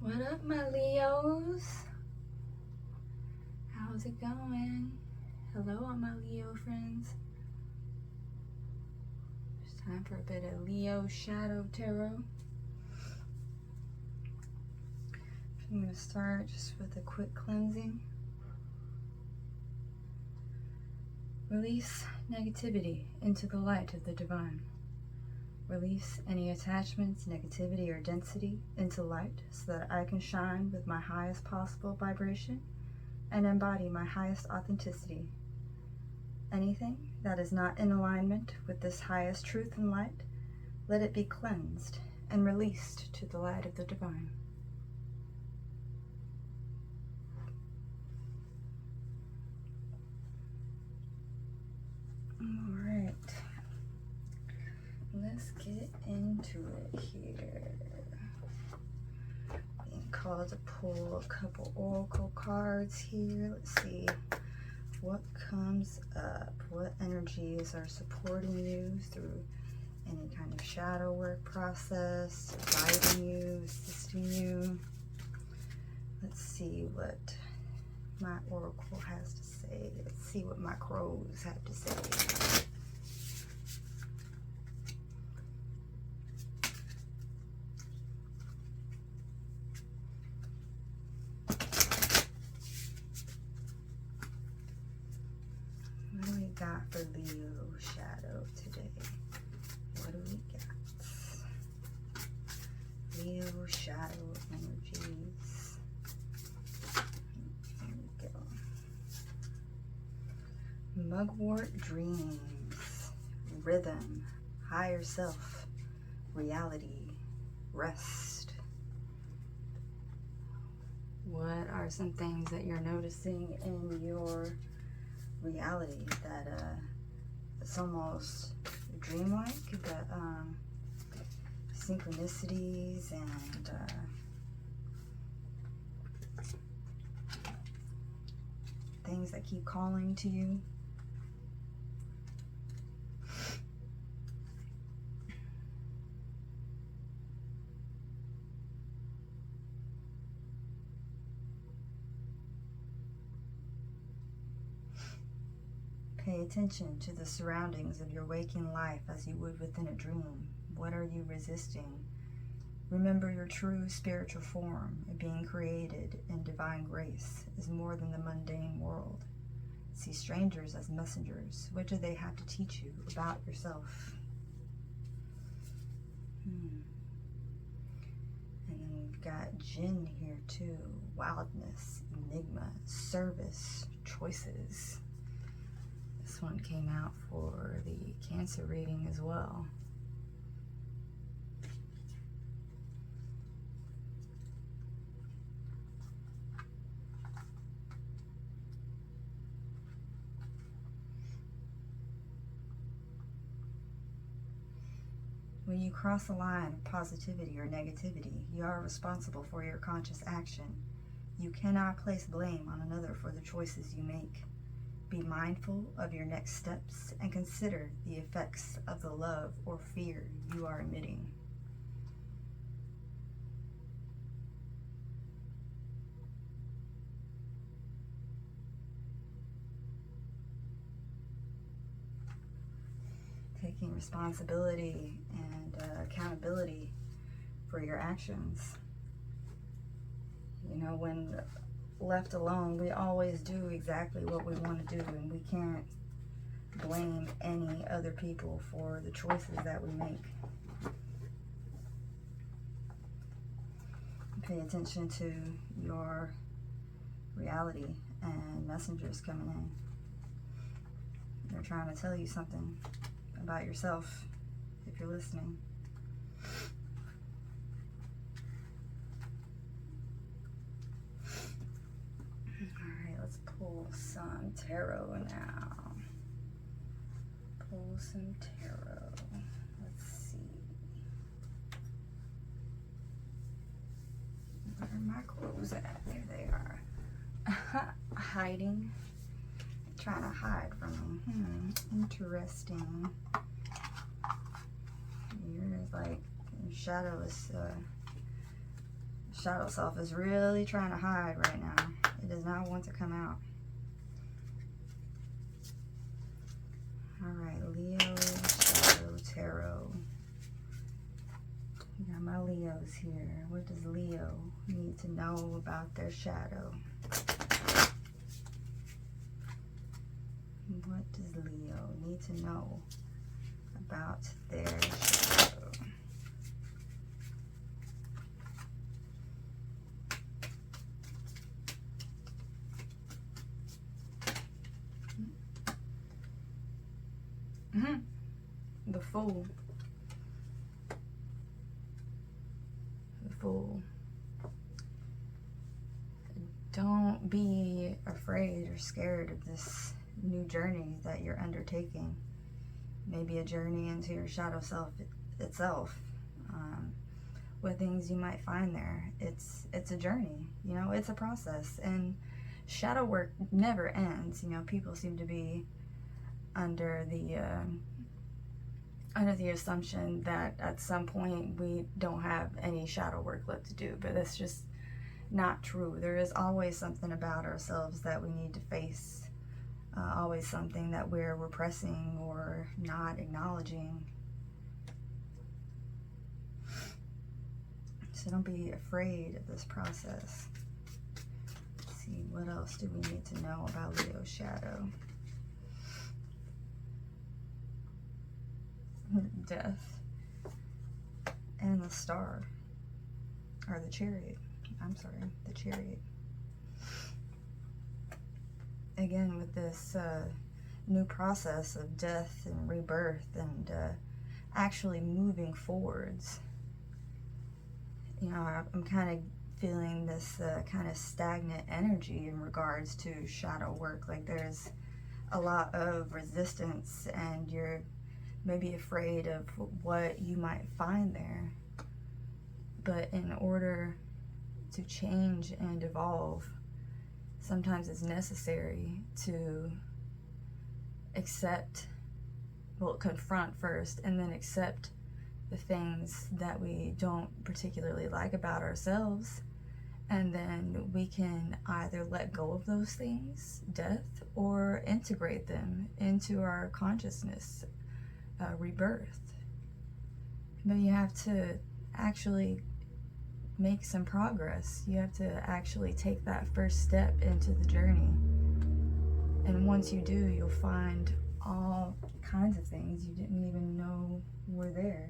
What up, my Leos? How's it going? Hello, all my Leo friends. It's time for a bit of Leo Shadow Tarot. I'm going to start just with a quick cleansing. Release negativity into the light of the divine. Release any attachments, negativity, or density into light so that I can shine with my highest possible vibration and embody my highest authenticity. Anything that is not in alignment with this highest truth and light, let it be cleansed and released to the light of the divine. Alright, let's get into it here. Being called to pull a couple oracle cards here. Let's see what comes up. What energies are supporting you through any kind of shadow work process, guiding you, assisting you. Let's see what my oracle has to say. Let's see what my crows have to say. What do we got for Leo Shadow today? What do we got? Leo Shadow energies. There we go. Mugwort dreams, rhythm, higher self, reality, rest. What are some things that you're noticing in your reality that it's almost dreamlike, that synchronicities and things that keep calling to you? Pay attention to the surroundings of your waking life as you would within a dream. What are you resisting? Remember, your true spiritual form, being created in divine grace, is more than the mundane world. See strangers as messengers. What do they have to teach you about yourself? And then we've got Jinn here too. Wildness, enigma, service, choices. This one came out for the Cancer reading as well. When you cross a line of positivity or negativity, you are responsible for your conscious action. You cannot place blame on another for the choices you make. Be mindful of your next steps and consider the effects of the love or fear you are emitting. Taking responsibility and accountability for your actions. You know, when left alone, we always do exactly what we want to do, and we can't blame any other people for the choices that we make. Pay attention to your reality and messengers coming in. They're trying to tell you something about yourself if you're listening. Alright, let's pull some tarot now. Pull some tarot. Let's see. Where are my crows at? There they are. Hiding. Trying to hide from me. Interesting. You're like shadow is shadow self is really trying to hide right now. It does not want to come out. Alright, Leo, Shadow, Tarot. We got my Leos here. What does Leo need to know about their shadow? What does Leo need to know about their shadow? The Fool. The Fool. Don't be afraid or scared of this new journey that you're undertaking. Maybe a journey into your shadow self itself. What things you might find there. It's a journey, you know, it's a process. And shadow work never ends. You know, people seem to be under the assumption that at some point we don't have any shadow work left to do, but that's just not true. There is always something about ourselves that we need to face, always something that we're repressing or not acknowledging. So don't be afraid of this process. Let's see, what else do we need to know about Leo's shadow? Death and the Star, or the Chariot. I'm sorry, the Chariot. Again, with this new process of death and rebirth and actually moving forwards, you know, I'm kind of feeling this kind of stagnant energy in regards to shadow work. Like there's a lot of resistance and you're maybe afraid of what you might find there. But in order to change and evolve, sometimes it's necessary to accept, well, confront first, and then accept the things that we don't particularly like about ourselves. And then we can either let go of those things, death, or integrate them into our consciousness, rebirth. But you have to actually make some progress. You have to actually take that first step into the journey. And once you do, you'll find all kinds of things you didn't even know were there.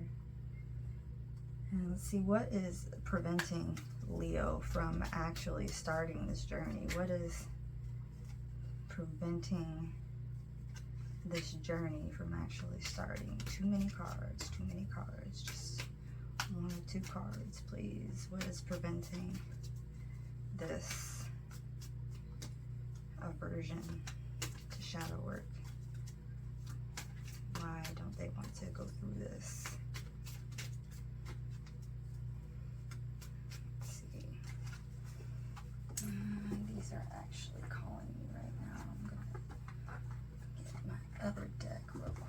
And let's see, what is preventing Leo from actually starting this journey? What is preventing this journey from actually starting? Too many cards, too many cards. Just one or two cards, please. What is preventing this aversion to shadow work? Why don't they want to go through this? Let's see. These are actually calling me right now. I'm gonna get my other deck real quick.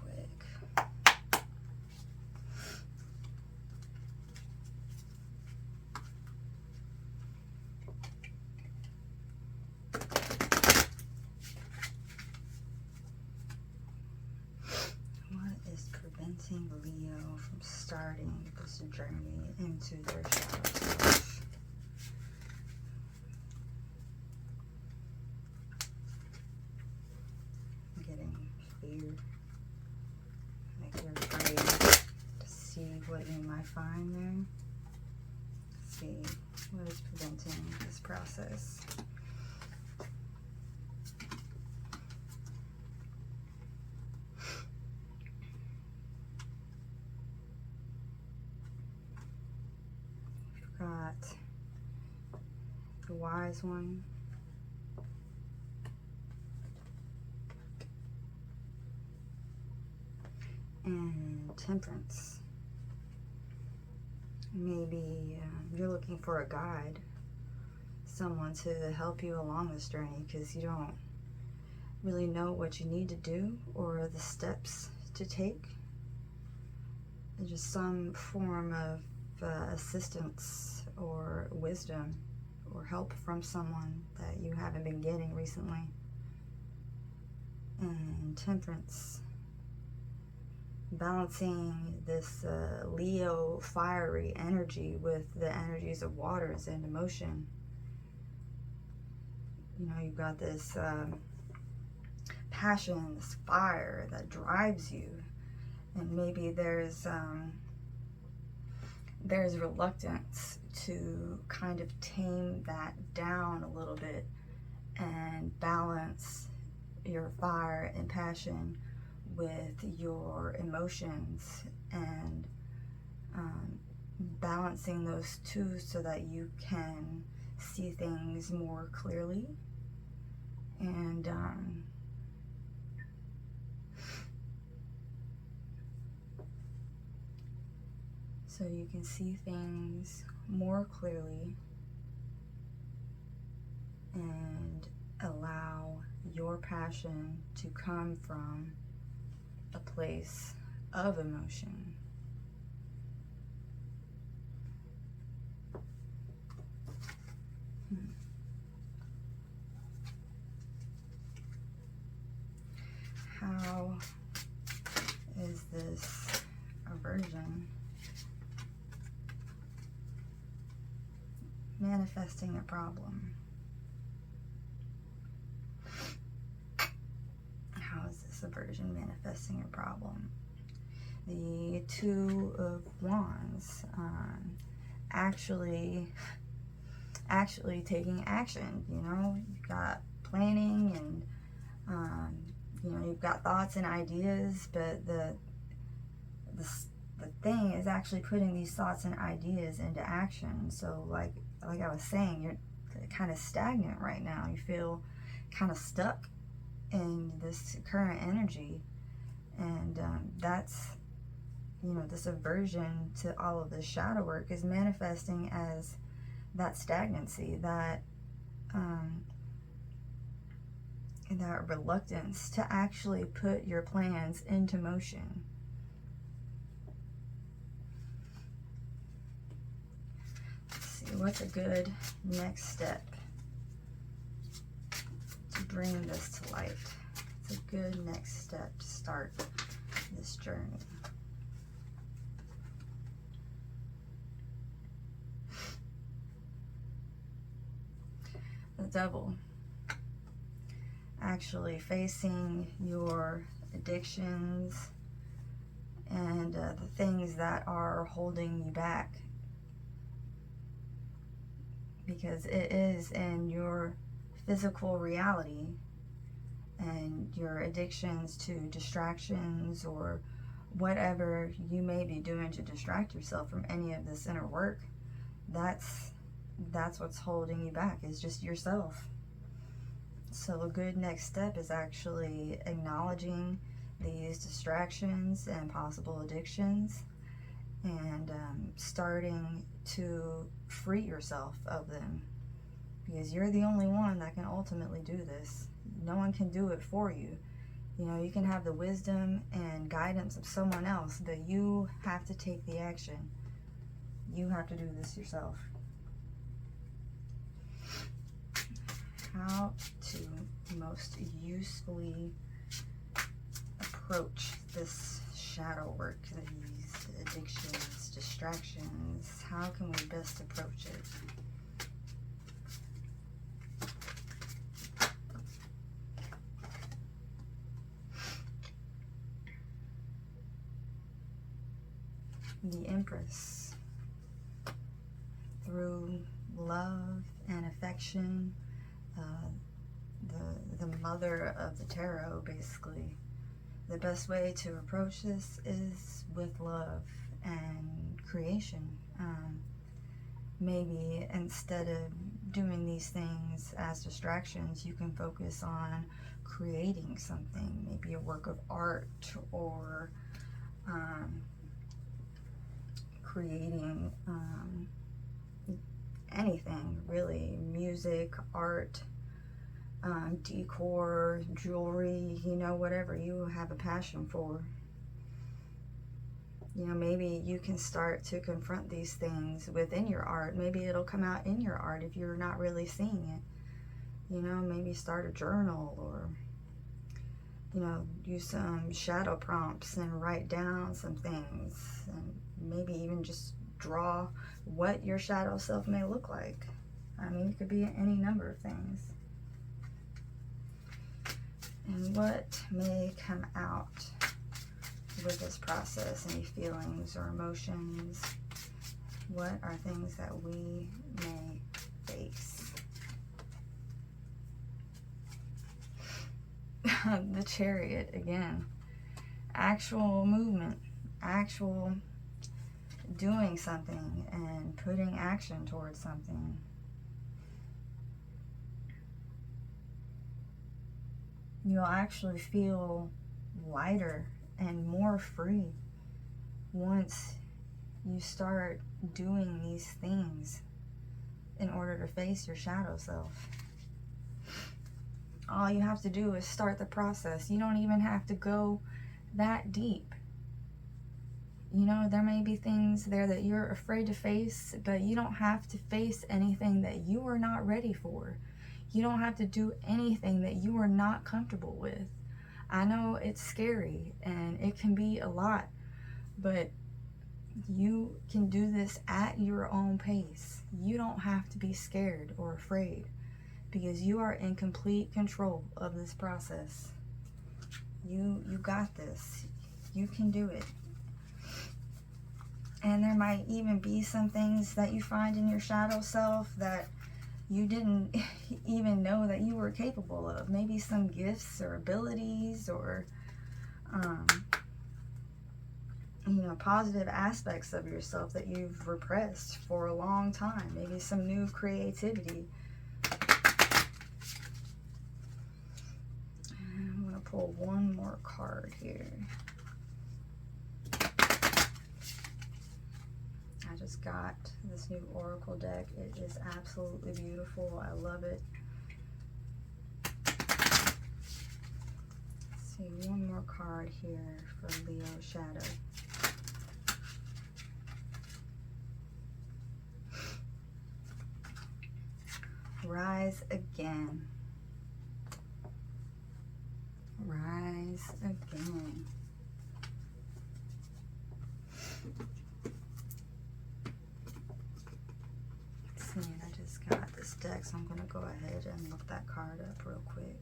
What is preventing Leo from starting this journey into their shadow self? I'm getting fear. Like you're afraid to see what you might find there. Let's see, what is preventing this process? Got the Wise One, and Temperance. Maybe you're looking for a guide, someone to help you along this journey, because you don't really know what you need to do or the steps to take. There's just some form of assistance or wisdom or help from someone that you haven't been getting recently. And Temperance, balancing this Leo fiery energy with the energies of waters and emotion. You know, you've got this passion, this fire that drives you, and maybe there's reluctance to kind of tame that down a little bit and balance your fire and passion with your emotions, and balancing those two so that you can see things more clearly, and so you can see things more clearly and allow your passion to come from a place of emotion. How is this aversion manifesting a problem? How is this aversion manifesting a problem? The Two of Wands, actually taking action. You know, you've got planning, and you know, you've got thoughts and ideas, but the thing is actually putting these thoughts and ideas into action. So like I was saying, you're kind of stagnant right now. You feel kind of stuck in this current energy, and that's, you know, this aversion to all of this shadow work is manifesting as that stagnancy, that that reluctance to actually put your plans into motion. Let's see, what's a good next step to bring this to light? It's a good next step to start this journey. The Devil. Actually facing your addictions and the things that are holding you back, because it is in your physical reality, and your addictions to distractions or whatever you may be doing to distract yourself from any of this inner work, that's what's holding you back, is just yourself. So a good next step is actually acknowledging these distractions and possible addictions, and starting to free yourself of them, because you're the only one that can ultimately do this. No one can do it for you. You know, you can have the wisdom and guidance of someone else, but you have to take the action. You have to do this yourself. How to most usefully approach this shadow work, these addictions, distractions. How can we best approach it? The Empress. Through love and affection, the mother of the tarot, basically. The best way to approach this is with love and creation. Maybe instead of doing these things as distractions, you can focus on creating something, maybe a work of art, or creating anything really, music, art, decor, jewelry, you know, whatever you have a passion for. You know, maybe you can start to confront these things within your art. Maybe it'll come out in your art if you're not really seeing it. You know, maybe start a journal, or, you know, use some shadow prompts and write down some things. And maybe even just draw what your shadow self may look like. I mean, it could be any number of things. And what may come out with this process? Any feelings or emotions? What are things that we may face? The Chariot again. Actual movement, actual doing something and putting action towards something. You'll actually feel lighter and more free once you start doing these things in order to face your shadow self. All you have to do is start the process. You don't even have to go that deep. You know, there may be things there that you're afraid to face, but you don't have to face anything that you are not ready for. You don't have to do anything that you are not comfortable with. I know it's scary and it can be a lot, but you can do this at your own pace. You don't have to be scared or afraid, because you are in complete control of this process. You got this. You can do it. And there might even be some things that you find in your shadow self that you didn't even know that you were capable of. Maybe some gifts or abilities, or you know, positive aspects of yourself that you've repressed for a long time. Maybe some new creativity. I'm going to pull one more card here. I just got this new Oracle deck. It is absolutely beautiful. I love it. Let's see, one more card here for Leo Shadow. Rise again. Rise again. See, I just got this deck, so I'm going to go ahead and look that card up real quick.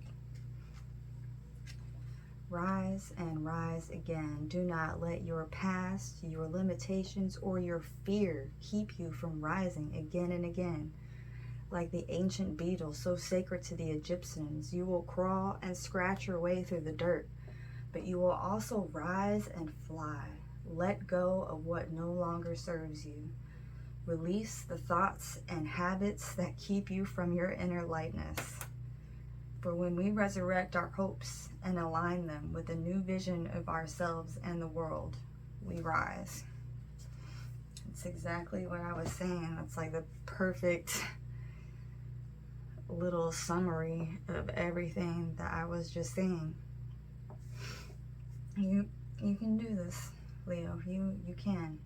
Rise and rise again. Do not let your past, your limitations, or your fear keep you from rising again and again. Like the ancient beetle, so sacred to the Egyptians, you will crawl and scratch your way through the dirt, but you will also rise and fly. Let go of what no longer serves you. Release the thoughts and habits that keep you from your inner lightness. For when we resurrect our hopes and align them with a new vision of ourselves and the world, we rise. It's exactly what I was saying. That's like the perfect little summary of everything that I was just saying. You can do this, Leo. You can.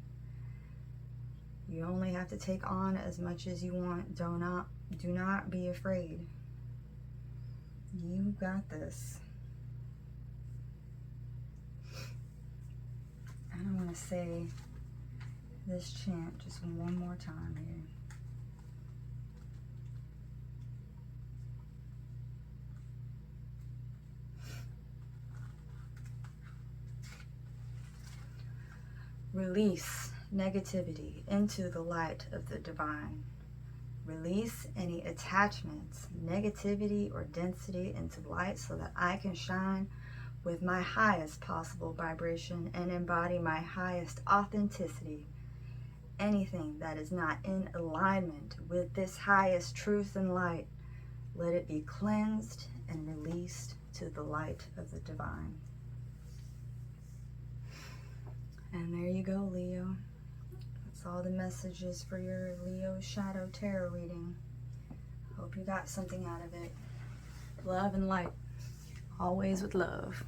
You only have to take on as much as you want. Do not be afraid. You got this. I don't want to say this chant just one more time here. Release negativity into the light of the divine. Release any attachments, negativity, or density into light so that I can shine with my highest possible vibration and embody my highest authenticity. Anything that is not in alignment with this highest truth and light, let it be cleansed and released to the light of the divine. And there you go, Leo. That's all the messages for your Leo Shadow Tarot reading. Hope you got something out of it. Love and light. Always with love.